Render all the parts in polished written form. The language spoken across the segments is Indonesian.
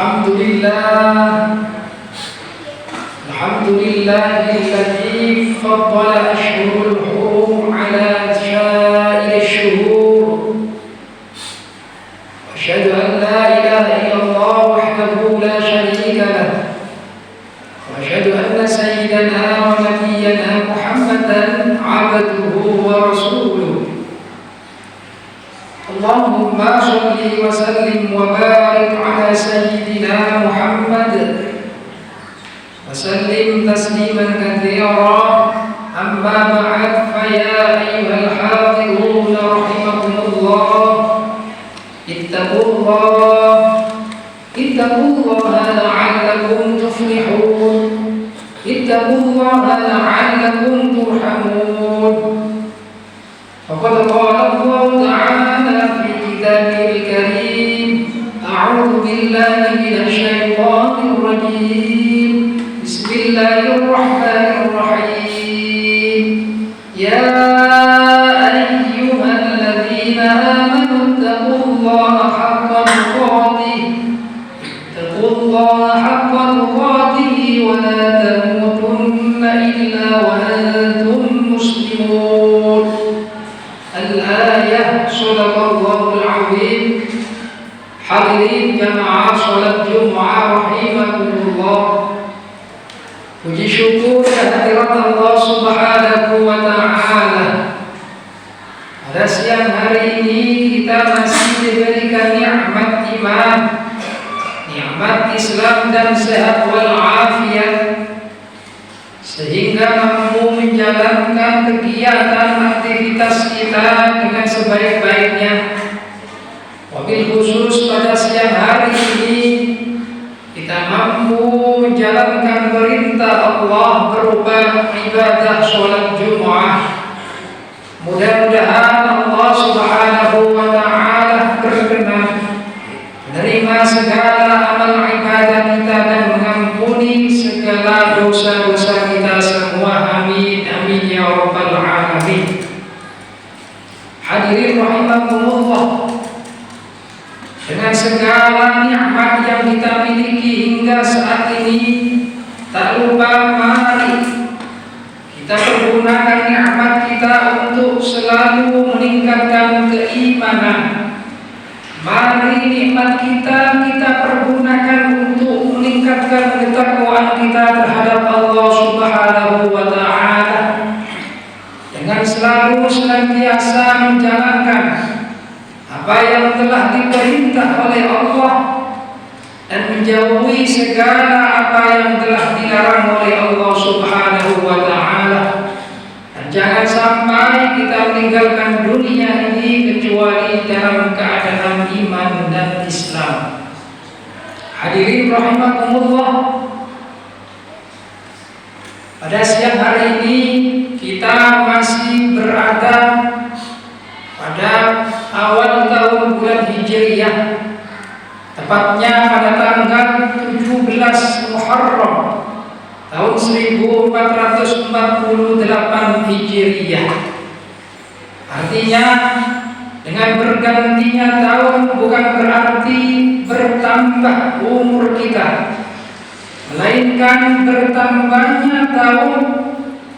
الحمد لله الذي فضل أشهر الحرم على سائر الشهور. أشهد أن لا إله إلا الله وحده لا شريك له، وأشهد أن سيدنا ونبينا محمدا عبده ورسوله. اللهم صل وسلم وبارك على سيدنا محمد وسلم تسليما كثيرا. أما بعد، فيا أيها الحاضرون رحمكم الله، اتقوا الله لعلكم تفلحون، اتقوا الله لعلكم ترحمون. فقد قال الله تعالى في كتابه الكريم: أعوذ بالله من الشيطان الرجيم، بسم الله الرحمن الرحيم. يا أيها الذين آمنوا اتقوا الله حق تقاته ولا تموتن إلا وأنتم مسلمون. الآية. صدق الله العظيم. Hadirin jamaah salat Jumat rahimakumullah. Puji syukur kehadirat Allah Subhanahu wa taala. Pada siang hari ini kita masih diberikan nikmat iman, nikmat Islam dan sehat wal afiat, sehingga mampu menjalankan kegiatan aktivitas kita dengan sebaik-baiknya. Wabil khusus pada siang hari ini kita mampu menjalankan perintah Allah berupa ibadah sholat Jumat. Mudah-mudahan Allah Subhanahu wa ta'ala berkenan menerima segala amal ibadah kita dan mengampuni segala dosa-dosa kita semua. Amin amin ya rabbal alamin. Hadirin rahimakumullah, dengan segala nikmat yang kita miliki hingga saat ini, tak lupa mari kita pergunakan nikmat kita untuk selalu meningkatkan keimanan. Mari nikmat kita pergunakan untuk meningkatkan ketakwaan kita terhadap Allah Subhanahu wa ta'ala, dengan selalu senantiasa menjalankan apa yang telah diperintah oleh Allah dan menjauhi segala apa yang telah dilarang oleh Allah Subhanahu wa ta'ala. Dan jangan sampai kita meninggalkan dunia ini kecuali dalam keadaan iman dan Islam. Hadirin rahimakumullah, pada siang hari ini kita masih berada pada awal tahun bulan Hijriyah, tepatnya pada tanggal 17 Muharram tahun 1448 Hijriyah. Artinya, dengan bergantinya tahun bukan berarti bertambah umur kita, melainkan bertambahnya tahun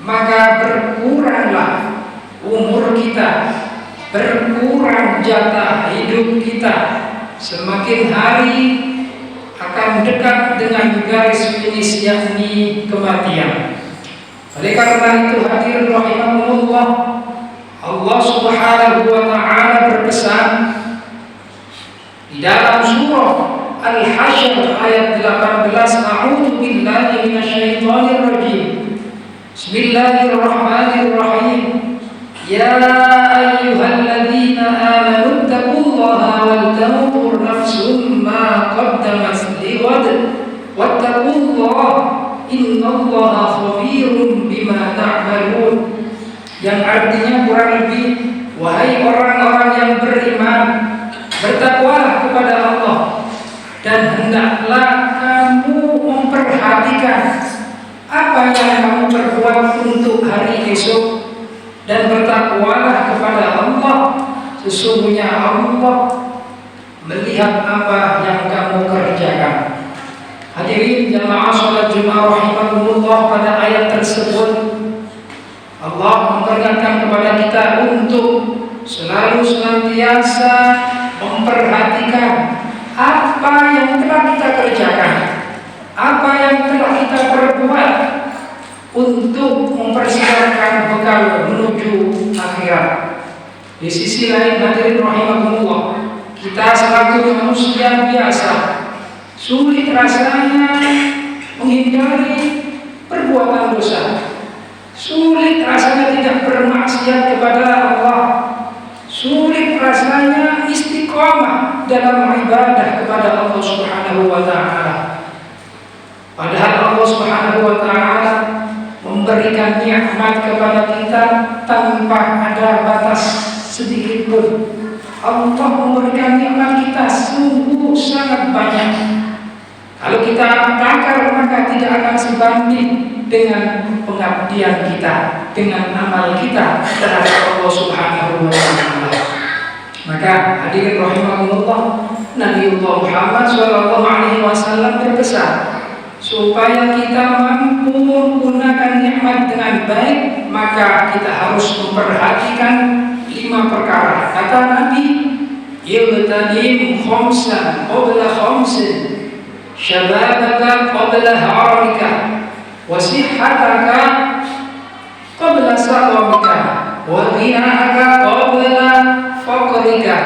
maka berkuranglah umur kita, berkurang jatah hidup kita. Semakin hari akan dekat dengan garis finish, yakni kematian. Oleh karena itu, hadirin rahimakumullah, Allah Subhanahu wa ta'ala berpesan di dalam surah Al-Hasyr ayat 18, A'udzu billahi minasyaitonir rajim. Bismillahirrahmanirrahim. Ya ayyuhalladzina amanu taqullaha wal tanzur nafsum ma qaddamat lighad wattaqullaha innallaha khabirun bima ta'malun. Yang artinya kurang lebih, wahai orang-orang yang beriman, bertakwalah kepada Allah dan hendaklah kamu memperhatikan apa yang kamu perbuat untuk hari esok, dan bertakwalah kepada Allah, sesungguhnya Allah melihat apa yang kamu kerjakan. jamaah sholat Jumat rahimahumullah, pada ayat tersebut Allah memperingatkan kepada kita untuk selalu senantiasa memperhatikan apa yang telah kita kerjakan, apa yang telah kita perbuat untuk mempersiapkan bekal menuju akhirat. Di sisi lain hadirin rahimahumullah, kita selaku manusia biasa sulit rasanya menghindari perbuatan dosa, sulit rasanya tidak bermaksiat kepada Allah, sulit rasanya istiqomah dalam ibadah kepada Allah Subhanahu wa taala. Padahal Allah Subhanahu wa taala memberikan nikmat kepada kita tanpa ada batas sedikit pun. Allah memberikan nikmat kita sungguh sangat banyak. Kalau kita takar maka tidak akan sebanding dengan pengabdian kita, dengan amal kita terhadap Allah Subhanahu wa taala. Maka hadirin rahimahumullah, Nabiullah Muhammad SAW berpesan supaya kita mampu menggunakan nikmat dengan baik, maka kita harus memperhatikan 5 perkara. Kata Nabi, "Iltanim khamsan qabla khamsin, syababaka qabla haramika, wa sihhataka qabla saqamika, wa ghina'aka qabla faqrika,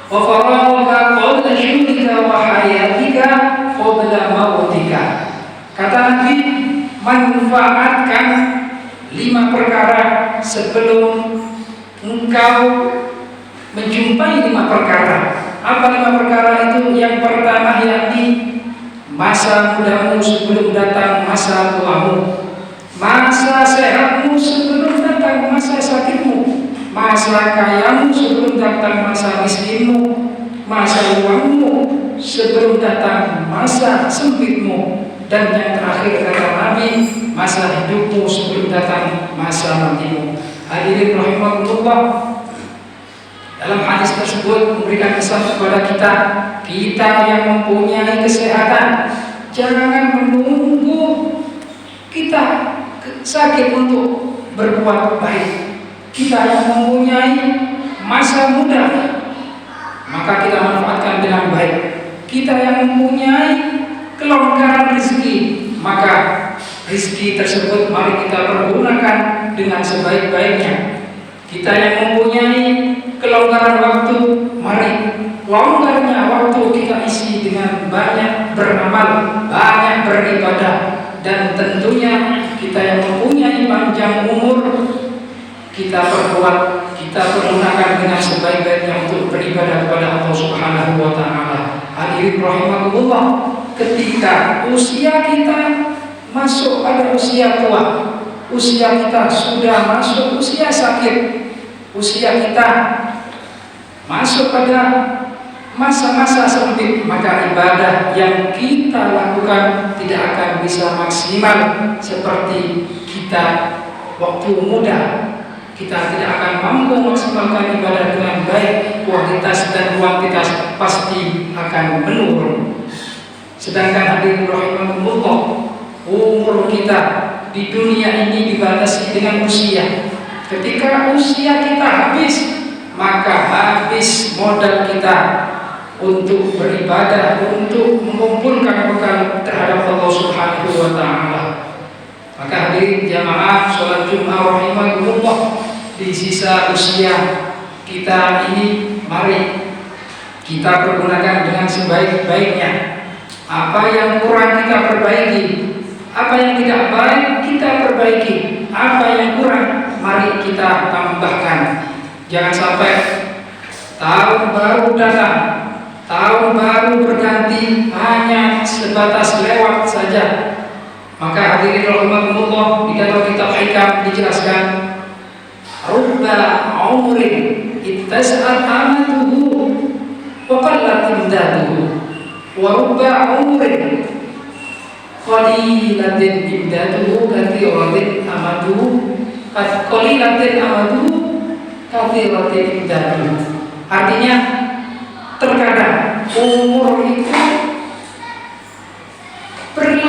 wa faragaka qabla syughlika, wa hayatika qabla mautika." Kata Nabi, manfaatkan 5 perkara sebelum engkau menjumpai 5 perkara. Apa 5 perkara itu? Yang pertama yakni masa mudamu sebelum datang masa tuamu, masa sehatmu sebelum datang masa sakitmu, masa kayamu sebelum datang masa miskinmu, masa uangmu sebelum datang masa sempitmu, dan yang terakhir kata Nabi, masa hidupmu sebelum datang masa matimu. Hadirin rahimahullah, dalam hadis tersebut memberikan pesan kepada kita yang mempunyai kesehatan, jangan menunggu kita sakit untuk berbuat baik. Kita yang mempunyai masa muda, maka kita manfaatkan dengan baik. Kita yang mempunyai kelonggaran rezeki, maka rezeki tersebut mari kita pergunakan dengan sebaik-baiknya. Kita yang mempunyai kelonggaran waktu, mari longgarnya waktu kita isi dengan banyak beramal, banyak beribadah. Dan tentunya kita yang mempunyai panjang umur, kita perbuat, kita pergunakan dengan sebaik-baiknya untuk beribadah kepada Allah Subhanahu wa taala. Hadirin rahimahullah, ketika usia kita masuk pada usia tua, usia kita sudah masuk usia sakit, usia kita masuk pada masa-masa sempit, maka ibadah yang kita lakukan tidak akan bisa maksimal seperti kita waktu muda. Kita tidak akan mampu maksimalkan ibadah dengan baik, kualitas dan kuantitas pasti akan menurun. Sedangkan hadirin rahimahumullah, umur kita di dunia ini dibatasi dengan usia. Ketika usia kita habis, maka habis modal kita untuk beribadah, untuk mengumpulkan bekal terhadap Allah Subhanahu wa taala. Maka hadirin jamaah sholat Jumat rahimahumullah, di sisa usia kita ini mari kita pergunakan dengan sebaik-baiknya. Apa yang kurang kita perbaiki, apa yang tidak baik kita perbaiki, apa yang kurang mari kita tambahkan. Jangan sampai tahun baru datang, tahun baru berganti hanya sebatas lewat saja. Maka hadirin rahimahumullah, di dalam kitab Hikam dijelaskan, rubba umrin ittas'at amaduhu wa qallat imdaduhu, wa rubba umrin qalilatin imdaduhu katsiratin amaduhu, qalilatin amaduhu katsiratin imdaduhu. Artinya terkadang umur itu berlalu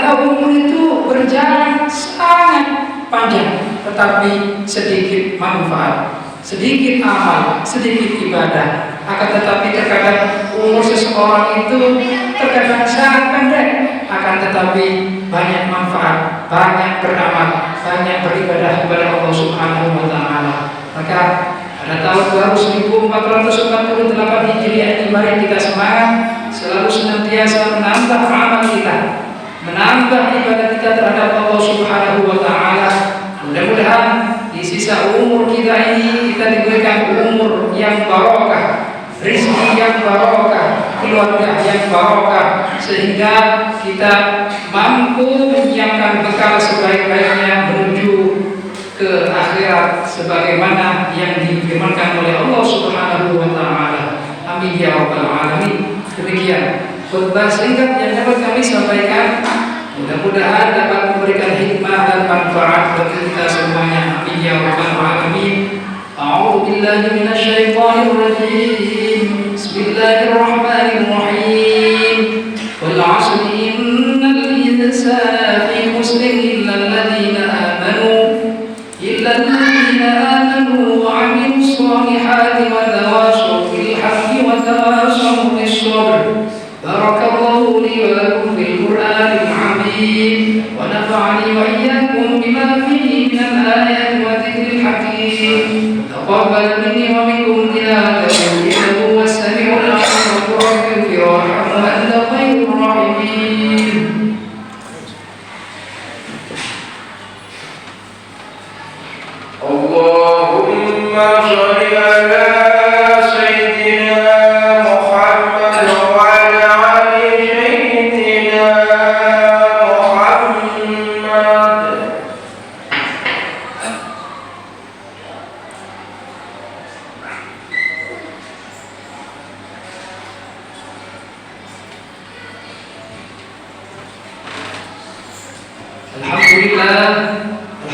Ternyata umur itu berjalan sangat panjang, tetapi sedikit manfaat, sedikit amal, sedikit ibadah. Akan tetapi terkadang umur seseorang itu terkadang sangat pendek, akan tetapi banyak manfaat, banyak beramal, banyak beribadah kepada Allah Subhanahu wa Ta'ala. Maka pada tahun baru 1448 Hijriah ini mari kita semangat selalu senantiasa menambah amal kita, menambah ibadah kita terhadap Allah Subhanahu wa Ta'ala. Mudah-mudahan di sisa umur kita ini kita diberikan umur yang barokah, rezeki yang barokah, keluarga yang barokah, sehingga kita mampu menyiapkan bekal sebaik-baiknya menuju ke akhirat sebagaimana yang difirmankan oleh Allah Subhanahu wa Ta'ala. Amin ya rabbal alamin. Demikian khutbah singkat yang dapat kami sampaikan, mudah-mudahan dapat memberikan hikmah dan manfaat bagi kita semuanya. Amin ya rabbal alamin. A'udzu billahi minasy syaithanir rajim. Bismillahirrahmanirrahim. Wal 'asri innal insana fi khusrin illa alladhina amanu wa 'amilus solihati wa tawassaw bil haqqi wa tawassaw bis sabr. Barakallahu li wa lakum bil Qur'anil 'azim wa nafa'ani wa iyyakum bima fihi minal ayati wa dzikril hakim. Taqabbal minni wa minkum tilawatahu innahu huwas sami'ul 'alim wa rabbul yarhamu anta khairur rahimin. Allahumma shalli ala sayyidina Muhammad wa ala ali sayyidina Muhammad.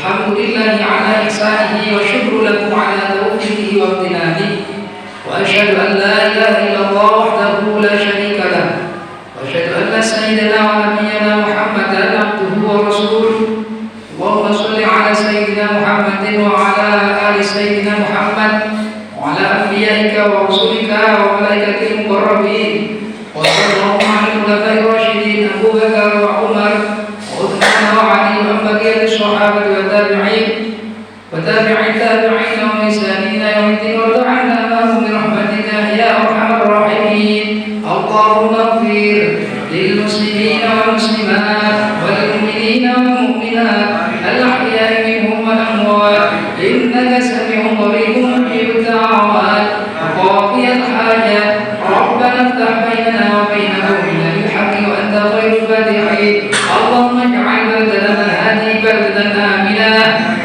Alhamdulillah ala ihsanihi wa syukru lahu ala taufiqihi wa amtinanihi wa asyhadu an la ilaha illallah wahdahu la syarika lah wa asyhadu anna sayyidina wa nabiyyana Muhammadan abduhu wa rasuluh. Allahumma shalli ala sayyidina Muhammadin wa ala ali sayyidina Muhammad wa ala anbiya'ika wa rusulika wa malaikatil muqarrabin wa sallallahu alaihi wa sallam rasyidin Abu Bakar wa Umar وعثمان وعلي وبقية الصحابة والتابعين وتابعي التابعين ومسانين يوم الدين وارض عنا معهم برحمتك يا أرحم الراحمين. اللهم اغفر للمسلمين والمسلمات والمؤمنين والمؤمنات الأحياء منهم والأموات إنك سميع قريب مجيب الدعوات وقاضي الحاجات. ربنا افتح بيننا وبين قومنا بالحق وأنت خير الفاتحين. اللهم اجعل بلدنا هذه بلدة آمنة،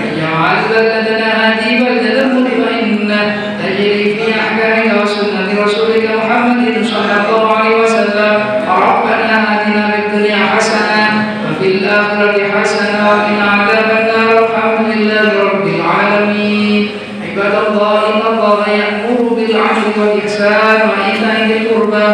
اجعل بلدنا هذه بلدة مطمئنة تجري في أحكامك وسنة رسولك محمد صلى الله عليه وسلم. ربنا آتنا في الدنيا حسنة وفي الآخرة حسنة وقنا عذاب النار. الحمد لله رب العالمين. عباد الله إن الله يأمر بالعدل والإحسان وإيتاء ذي القربى